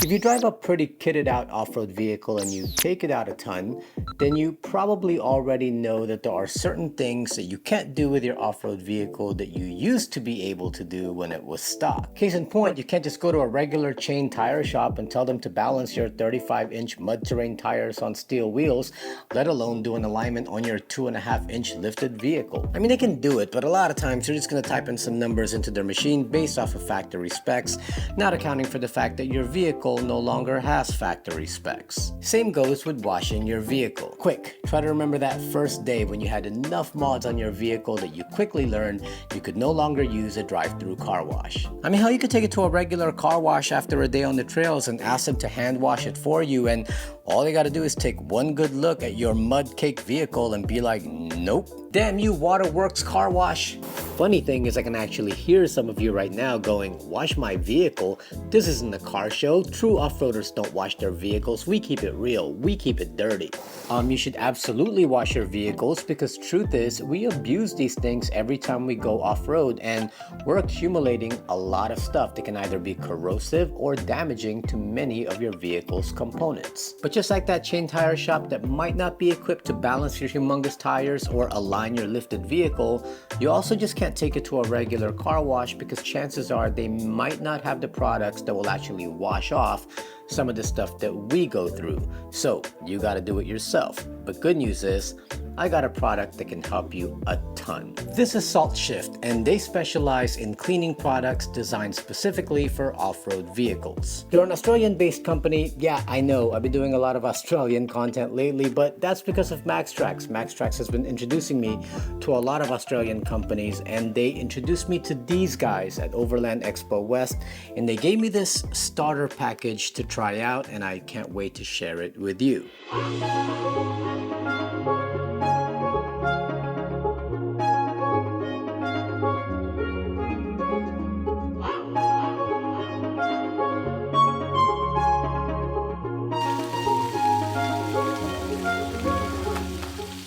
If you drive a pretty kitted out off-road vehicle and you take it out a ton, then you probably already know that there are certain things that you can't do with your off-road vehicle that you used to be able to do when it was stock. Case in point, you can't just go to a regular chain tire shop and tell them to balance your 35-inch mud terrain tires on steel wheels, let alone do an alignment on your 2.5-inch lifted vehicle. I mean, they can do it, but a lot of times you're just going to type in some numbers into their machine based off of factory specs, not accounting for the fact that your vehicle no longer has factory specs. Same goes with washing your vehicle. Quick, try to remember that first day when you had enough mods on your vehicle that you quickly learned you could no longer use a drive-through car wash. I mean, hell, you could take it to a regular car wash after a day on the trails and ask them to hand wash it for you, and all you gotta do is take one good look at your mud-caked vehicle and be like, nope. Damn you, Waterworks Car Wash. Funny thing is I can actually hear some of you right now going, wash my vehicle? This isn't a car show. True off-roaders don't wash their vehicles. We keep it real. We keep it dirty. You should absolutely wash your vehicles because truth is we abuse these things every time we go off-road, and we're accumulating a lot of stuff that can either be corrosive or damaging to many of your vehicle's components. But just like that chain tire shop that might not be equipped to balance your humongous tires or align your lifted vehicle, you also just can't take it to a regular car wash because chances are they might not have the products that will actually wash off some of the stuff that we go through. So you got to do it yourself. But good news is, I got a product that can help you a ton. This is Salt Shift, and they specialize in cleaning products designed specifically for off-road vehicles. They're an Australian-based company. Yeah, I know, I've been doing a lot of Australian content lately, but that's because of MaxTrax. MaxTrax has been introducing me to a lot of Australian companies, and they introduced me to these guys at Overland Expo West, and they gave me this starter package to try out, and I can't wait to share it with you.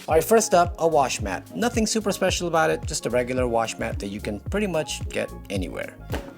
Alright, first up, a wash mat. Nothing super special about it, just a regular wash mat that you can pretty much get anywhere.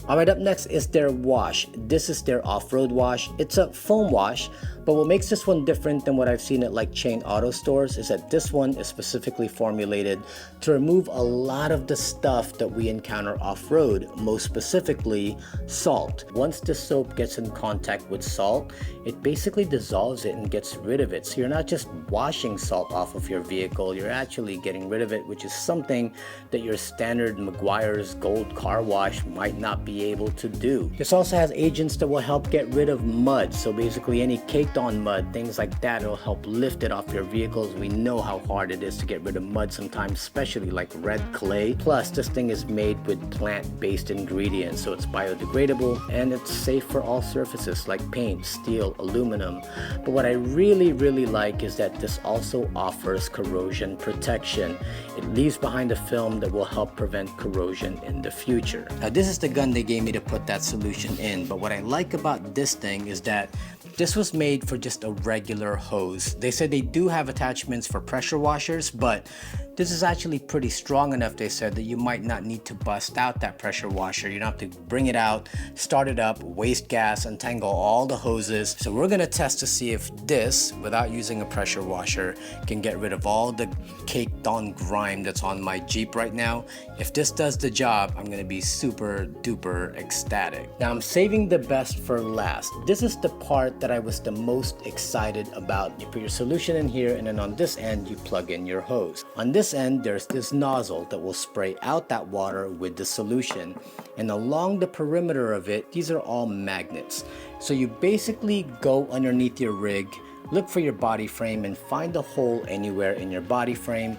Alright, up next is their wash. This is their off-road wash. It's a foam wash, but what makes this one different than what I've seen at like chain auto stores is that this one is specifically formulated to remove a lot of the stuff that we encounter off-road, most specifically salt. Once the soap gets in contact with salt, it basically dissolves it and gets rid of it. So you're not just washing salt off of your vehicle, you're actually getting rid of it, which is something that your standard Meguiar's Gold Car Wash might not be able to do. This also has agents that will help get rid of mud. So basically any caked on mud, things like that, will help lift it off your vehicles. We know how hard it is to get rid of mud sometimes, especially like red clay. Plus, this thing is made with plant-based ingredients, so it's biodegradable and it's safe for all surfaces like paint, steel, aluminum. But what I really like is that this also offers corrosion protection. It leaves behind a film that will help prevent corrosion in the future. Now, this is the gun they gave me to put that solution in, but what I like about this thing is that this was made for just a regular hose. They said they do have attachments for pressure washers, but this is actually pretty strong enough, they said, that you might not need to bust out that pressure washer. You don't have to bring it out, start it up, waste gas, untangle all the hoses. So we're gonna test to see if this, without using a pressure washer, can get rid of all the caked on grime that's on my Jeep right now. If this does the job, I'm gonna be super duper ecstatic. Now I'm saving the best for last. This is the part that I was the most excited about. You put your solution in here, and then on this end, you plug in your hose. On this end, there's this nozzle that will spray out that water with the solution, and along the perimeter of it, these are all magnets. So you basically go underneath your rig, look for your body frame, and find a hole anywhere in your body frame,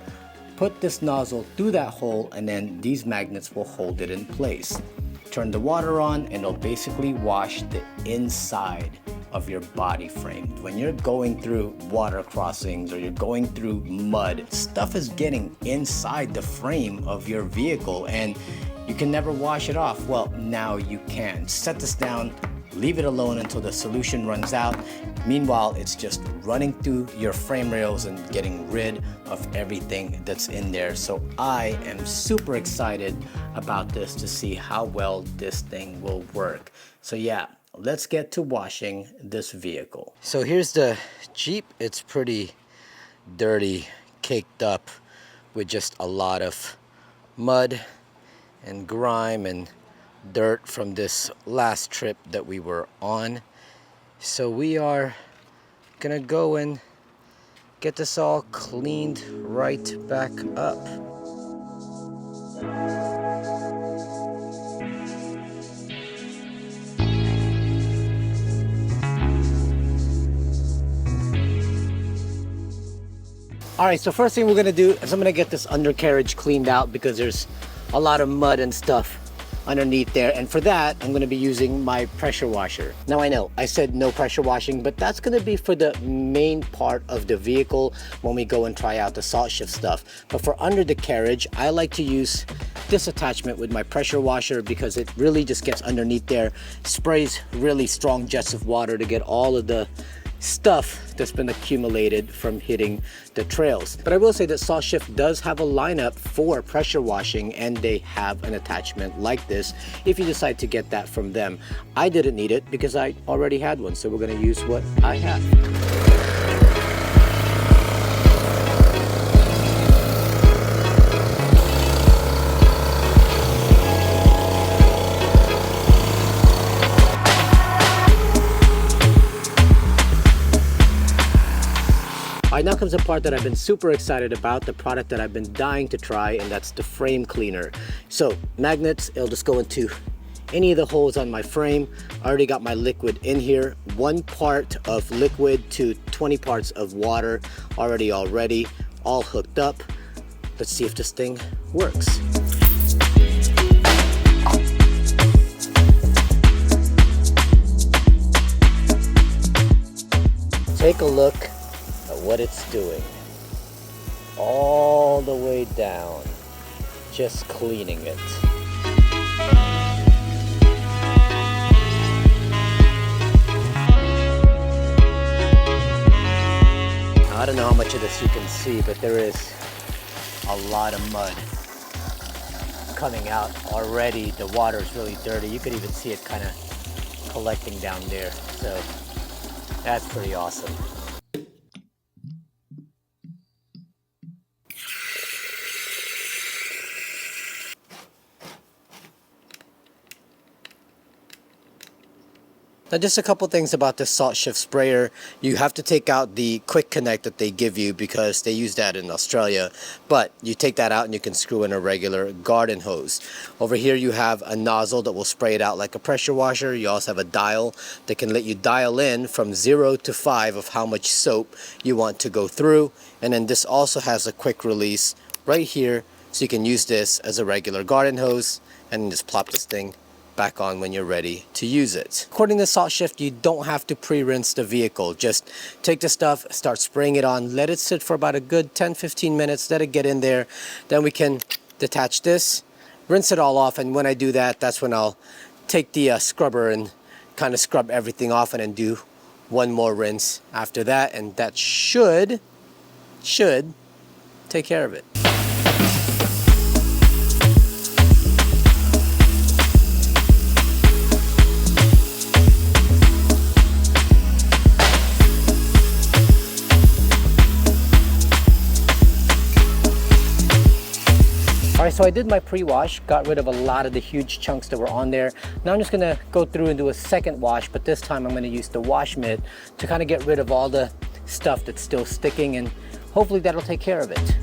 put this nozzle through that hole, and then these magnets will hold it in place. Turn the water on and it'll basically wash the inside of your body frame. When you're going through water crossings or you're going through mud, stuff is getting inside the frame of your vehicle and you can never wash it off. Well, now you can. Set this down, leave it alone until the solution runs out. Meanwhile, it's just running through your frame rails and getting rid of everything that's in there. So I am super excited about this to see how well this thing will work. So yeah, let's get to washing this vehicle. So here's the Jeep. It's pretty dirty, caked up with just a lot of mud and grime and dirt from this last trip that we were on. So we are gonna go and get this all cleaned right back up. Alright, so first thing we're gonna do is I'm gonna get this undercarriage cleaned out because there's a lot of mud and stuff underneath there, and for that I'm gonna be using my pressure washer. Now I know I said no pressure washing, but that's gonna be for the main part of the vehicle when we go and try out the salt shift stuff. But for under the carriage, I like to use this attachment with my pressure washer because it really just gets underneath there, sprays really strong jets of water to get all of the stuff that's been accumulated from hitting the trails. But I will say that Salt Shift does have a lineup for pressure washing, and they have an attachment like this if you decide to get that from them. I didn't need it because I already had one, so we're going to use what I have. Alright, now comes the part that I've been super excited about, the product that I've been dying to try, and that's the frame cleaner. So, magnets, it'll just go into any of the holes on my frame. I already got my liquid in here. 1 part of liquid to 20 parts of water already all hooked up. Let's see if this thing works. Take a look what it's doing all the way down, just cleaning it. I don't know how much of this you can see, but there is a lot of mud coming out already. The water is really dirty. You could even see it kind of collecting down there, so that's pretty awesome. Now, just a couple things about this Salt Shift sprayer. You have to take out the quick connect that they give you because they use that in Australia, but you take that out and you can screw in a regular garden hose. Over here you have a nozzle that will spray it out like a pressure washer. You also have a dial that can let you dial in from 0 to 5 of how much soap you want to go through, and then this also has a quick release right here, so you can use this as a regular garden hose and just plop this thing back on when you're ready to use it. According to Salt Shift, you don't have to pre-rinse the vehicle. Just take the stuff, start spraying it on, let it sit for about a good 10-15 minutes, let it get in there. Then we can detach this, rinse it all off, and when I do that, that's when I'll take the scrubber and kind of scrub everything off and then do one more rinse after that, and that should take care of it. Alright, so I did my pre-wash, got rid of a lot of the huge chunks that were on there. Now I'm just going to go through and do a second wash, but this time I'm going to use the wash mitt to kind of get rid of all the stuff that's still sticking, and hopefully that'll take care of it.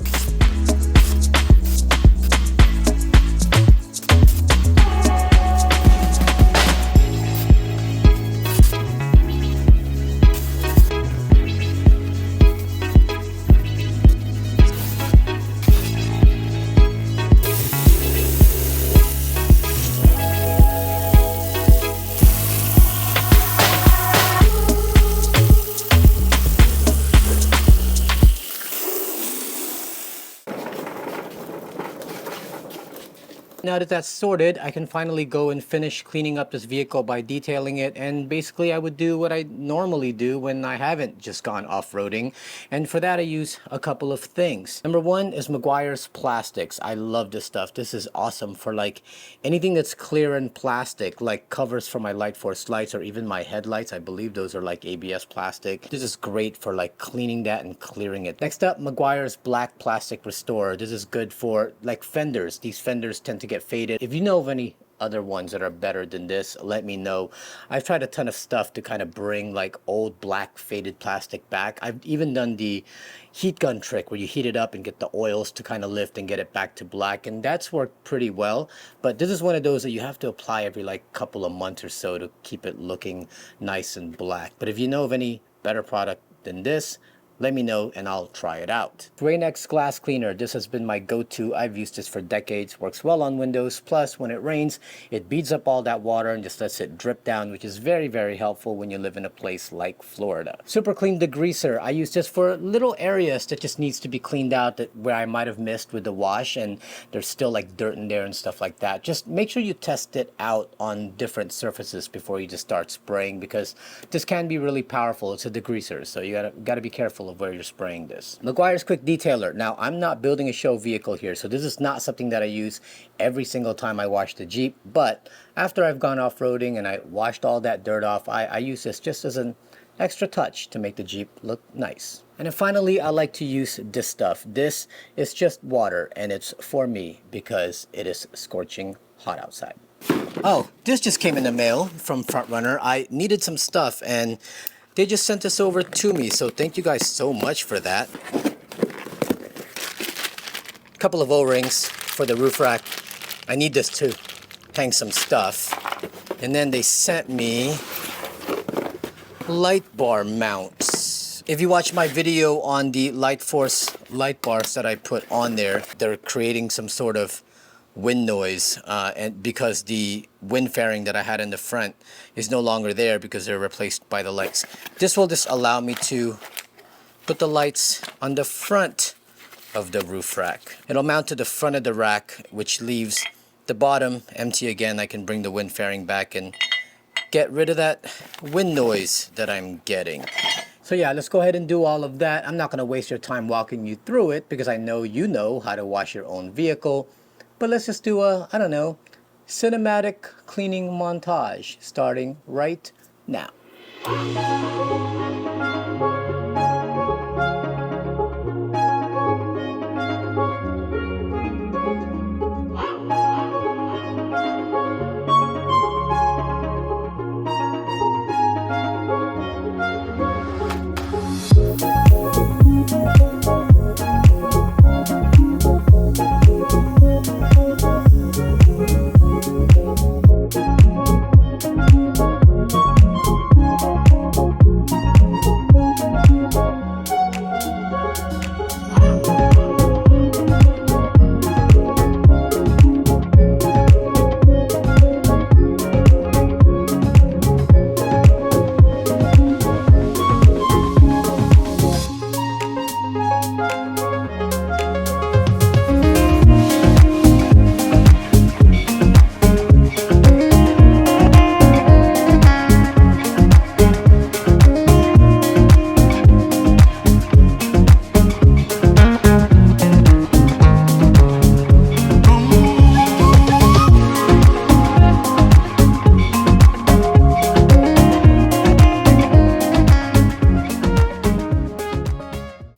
Now that that's sorted, I can finally go and finish cleaning up this vehicle by detailing it, and basically I would do what I normally do when I haven't just gone off-roading, and for that I use a couple of things. Number one is Meguiar's Plastics. I love this stuff. This is awesome for like anything that's clear and plastic, like covers for my Light Force lights or even my headlights. I believe those are like ABS plastic. This is great for like cleaning that and clearing it. Next up, Meguiar's Black Plastic Restorer. This is good for like fenders. These fenders tend to get faded. If you know of any other ones that are better than this, let me know. I've tried a ton of stuff to kind of bring like old black faded plastic back. I've even done the heat gun trick where you heat it up and get the oils to kind of lift and get it back to black, and that's worked pretty well. But this is one of those that you have to apply every like couple of months or so to keep it looking nice and black. But if you know of any better product than this, let me know and I'll try it out. Rain-X Glass Cleaner. This has been my go-to. I've used this for decades. Works well on windows. Plus, when it rains, it beads up all that water and just lets it drip down, which is very, very helpful when you live in a place like Florida. Super Clean Degreaser. I use this for little areas that just needs to be cleaned out that where I might have missed with the wash and there's still like dirt in there and stuff like that. Just make sure you test it out on different surfaces before you just start spraying, because this can be really powerful. It's a degreaser, so you gotta be careful of where you're spraying this. Meguiar's Quick Detailer. Now, I'm not building a show vehicle here, so this is not something that I use every single time I wash the Jeep, but after I've gone off-roading and I washed all that dirt off, I use this just as an extra touch to make the Jeep look nice. And then finally, I like to use this stuff. This is just water, and it's for me because it is scorching hot outside. Oh, this just came in the mail from Front Runner. I needed some stuff and they just sent this over to me, so thank you guys so much for that. A couple of O-rings for the roof rack. I need this to hang some stuff. And then they sent me light bar mounts. If you watch my video on the Light Force light bars that I put on there, they're creating some sort of wind noise, and because the wind fairing that I had in the front is no longer there because they're replaced by the lights. This will just allow me to put the lights on the front of the roof rack. It'll mount to the front of the rack, which leaves the bottom empty again. I can bring the wind fairing back and get rid of that wind noise that I'm getting. So yeah, let's go ahead and do all of that. I'm not going to waste your time walking you through it because I know you know how to wash your own vehicle. But let's just do a, I don't know, cinematic cleaning montage starting right now.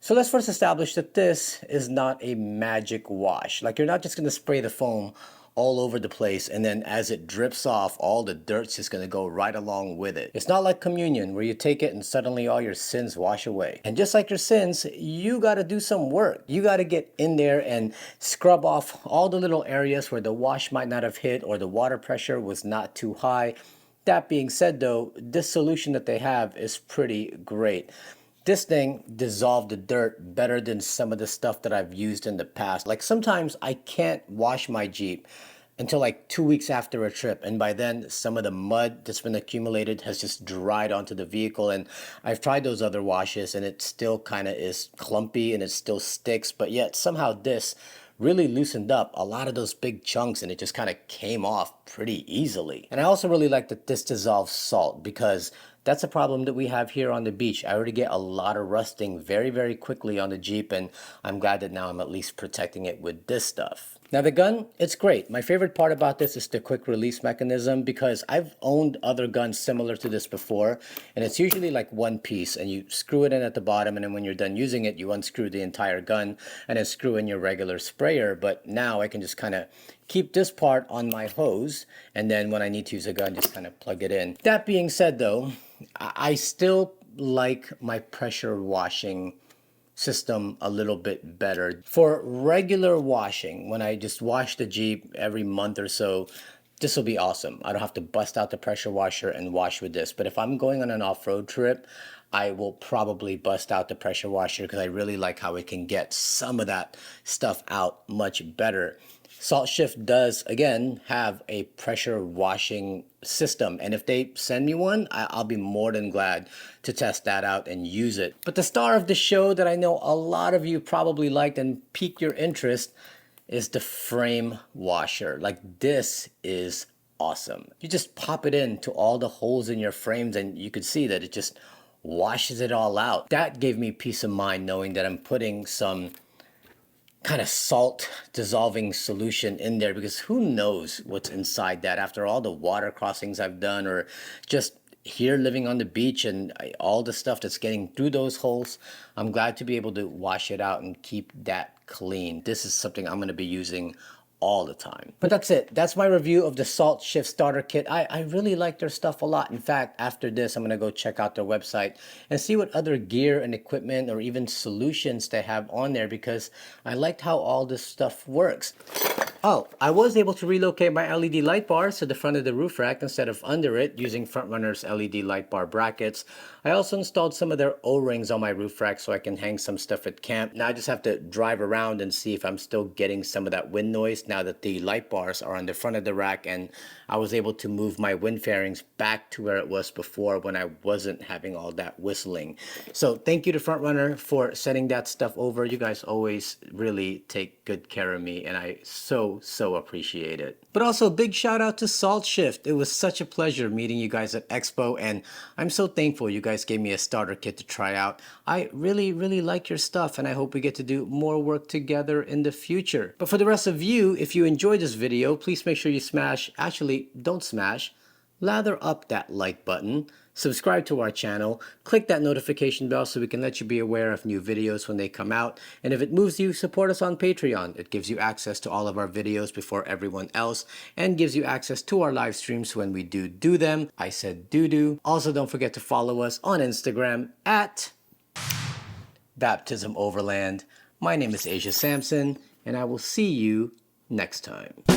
So let's first establish that this is not a magic wash. Like, you're not just going to spray the foam all over the place and then as it drips off, all the dirt's just going to go right along with it. It's not like communion where you take it and suddenly all your sins wash away. And just like your sins, you got to do some work. You got to get in there and scrub off all the little areas where the wash might not have hit or the water pressure was not too high. That being said though, this solution that they have is pretty great. This thing dissolved the dirt better than some of the stuff that I've used in the past. Like, sometimes I can't wash my Jeep until like 2 weeks after a trip, and by then some of the mud that's been accumulated has just dried onto the vehicle. And I've tried those other washes and it still kind of is clumpy and it still sticks, but yet somehow this really loosened up a lot of those big chunks, and it just kind of came off pretty easily. And I also really like that this dissolves salt, because that's a problem that we have here on the beach. I already get a lot of rusting very, very quickly on the Jeep, and I'm glad that now I'm at least protecting it with this stuff. Now the gun, it's great. My favorite part about this is the quick release mechanism, because I've owned other guns similar to this before, and it's usually like one piece, and you screw it in at the bottom, and then when you're done using it, you unscrew the entire gun and then screw in your regular sprayer. But now I can just kind of keep this part on my hose, and then when I need to use a gun, just kind of plug it in. That being said though, I still like my pressure washing system a little bit better. For regular washing, when I just wash the Jeep every month or so, this will be awesome. I don't have to bust out the pressure washer and wash with this. But if I'm going on an off-road trip, I will probably bust out the pressure washer, because I really like how it can get some of that stuff out much better. Salt Shift does, again, have a pressure washing system, and if they send me one, I'll be more than glad to test that out and use it. But the star of the show that I know a lot of you probably liked and piqued your interest is the frame washer. Like, this is awesome. You just pop it into all the holes in your frames, and you could see that it just washes it all out. That gave me peace of mind, knowing that I'm putting some kind of salt dissolving solution in there, because who knows what's inside that after all the water crossings I've done, or just here living on the beach and all the stuff that's getting through those holes. I'm glad to be able to wash it out and keep that clean. This is something I'm going to be using all the time. But that's it. That's my review of the Salt Shift starter kit. I really like their stuff a lot. In fact, after this, I'm going to go check out their website and see what other gear and equipment or even solutions they have on there, because I liked how all this stuff works. Oh, I was able to relocate my LED light bars to the front of the roof rack instead of under it, using Frontrunner's LED light bar brackets. I also installed some of their O-rings on my roof rack so I can hang some stuff at camp. Now I just have to drive around and see if I'm still getting some of that wind noise now that the light bars are on the front of the rack, and I was able to move my wind fairings back to where it was before when I wasn't having all that whistling. So thank you to Frontrunner for sending that stuff over. You guys always really take good care of me, and I so appreciate it. But also a big shout out to Salt Shift. It was such a pleasure meeting you guys at Expo, and I'm so thankful you guys gave me a starter kit to try out. I really like your stuff, and I hope we get to do more work together in the future. But for the rest of you, if you enjoyed this video, please make sure you smash, actually don't smash, lather up that like button, subscribe to our channel, click that notification bell so we can let you be aware of new videos when they come out, and if it moves you, support us on Patreon. It gives you access to all of our videos before everyone else, and gives you access to our live streams when we do them. I said do. Also, don't forget to follow us on Instagram at Baptism Overland. My name is Asia Sampson, and I will see you next time.